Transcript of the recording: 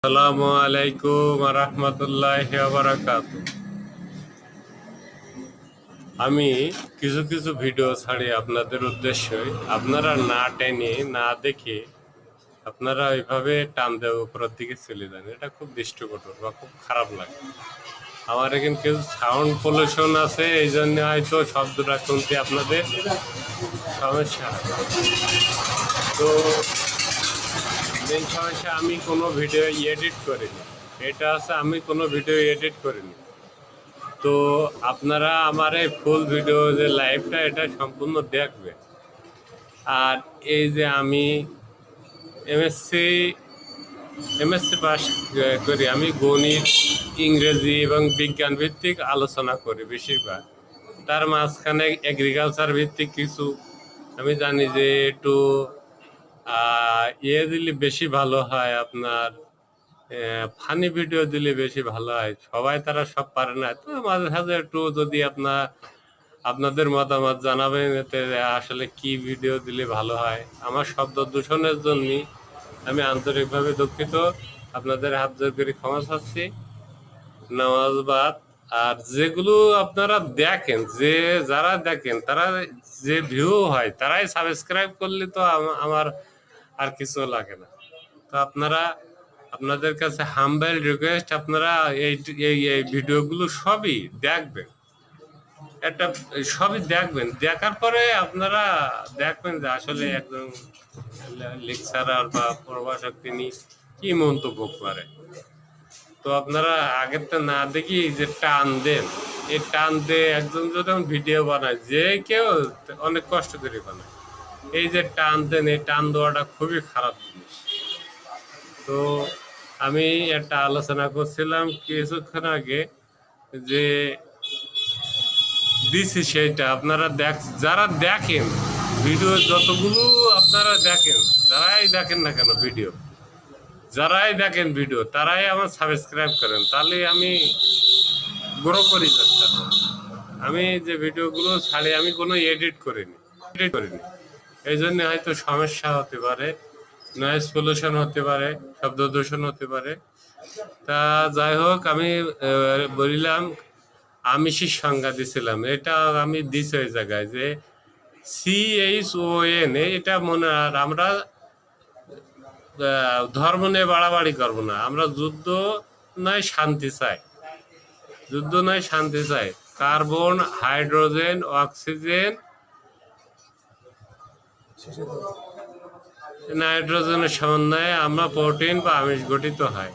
আসসালামু আলাইকুম রহমতুল্লাহি ওয়া বারাকাতুহু। আমি কিছু কিছু ভিডিও ছাড়ি আপনাদের উদ্দেশ্যে, আপনারা না টেনে না দেখে আপনারা ওইভাবে টান দেওয়া উপরের দিকে চলে যান। এটা খুব দৃষ্টিকটু বা খুব খারাপ লাগে। আমার এখানে কিছু সাউন্ড পলিউশন আছে, এই জন্য হয়তো শব্দটা শুনতে আপনাদের সমস্যা হয়। তো মেন সমস্যা, আমি কোনো ভিডিও এডিট করিনি। এটা আছে, আমি কোনো ভিডিও এডিট করিনি। তো আপনারা আমার এই ফুল ভিডিও যে লাইভটা, এটা সম্পূর্ণ দেখবে। আর এই যে আমি এমএসসি এমএসসি পাস করি, আমি গণিত, ইংরেজি এবং বিজ্ঞান ভিত্তিক আলোচনা করি বেশিরভাগ। তার মাঝখানে এগ্রিকালচার ভিত্তিক কিছু আমি জানি যে একটু দিলে বেশি ভালো হয়, আপনার ফানি ভিডিও দিলে বেশি ভালো হয়। সবাই তারা সব পারে না, তো মাঝে সাঝে একটু যদি আপনাদের মতামত জানাবেন এতে আসলে কি ভিডিও দিলে ভালো হয়। আমার শব্দ দূষণের জন্য আমি আন্তরিকভাবে দুঃখিত, আপনাদের হাত জোর করে ক্ষমা চাচ্ছি। নামাজবাদ। আর যেগুলো আপনারা দেখেন, যারা দেখেন তারা যে ভিউ হয় তারাই সাবস্ক্রাইব করলে তো আমার আর কিছু লাগে না। তো আপনাদের কাছে হাম্বেল রিকোয়েস্ট, আপনারা এই এই ভিডিওগুলো সবই দেখবেন। একটা সবই দেখবেন, দেখার পরে আপনারা দেখবেন যে আসলে একজন লেকচারার বা প্রভাষক তিনি কি মন্তব্য করে। তো আপনারা আগের তো না দেখি যে টান দেন, এই টান দিয়ে একজন যখন ভিডিও বানায়, যে কেউ অনেক কষ্ট করে বানায়, এই যে টান দেন, এই টান দেওয়াটা খুবই খারাপ জিনিস। তো আমি একটা আলোচনা করছিলাম কিছুক্ষণ আগে, যে দিছি সেইটা আপনারা যারা দেখেন ভিডিও, যতগুলো আপনারা দেখেন, যারাই দেখেন ভিডিও তারাই আমার সাবস্ক্রাইব করেন, তাহলে আমি গ্রো করি চেষ্টা করি। আমি যে ভিডিওগুলো ছাড়ি আমি কোনো এডিট করিনি। এই জন্য হয়তো সমস্যা হতে পারে, নয়েজ পলিউশন হতে পারে, শব্দ দূষণ হতে পারে। তা যাই হোক, আমি বলিলাম আমিষের সংজ্ঞা দিছিলাম, এটা আমি দিছি ওই জায়গায় যে CHON, এটা মনে। আর আমরা ধর্ম নিয়ে বাড়াবাড়ি করবো না, আমরা যুদ্ধ নয় শান্তি চাই। কার্বন, হাইড্রোজেন, অক্সিজেন, নাইট্রোজেনের সমন্বয়ে আমরা প্রোটিন বা আমিষ গঠিত হয়।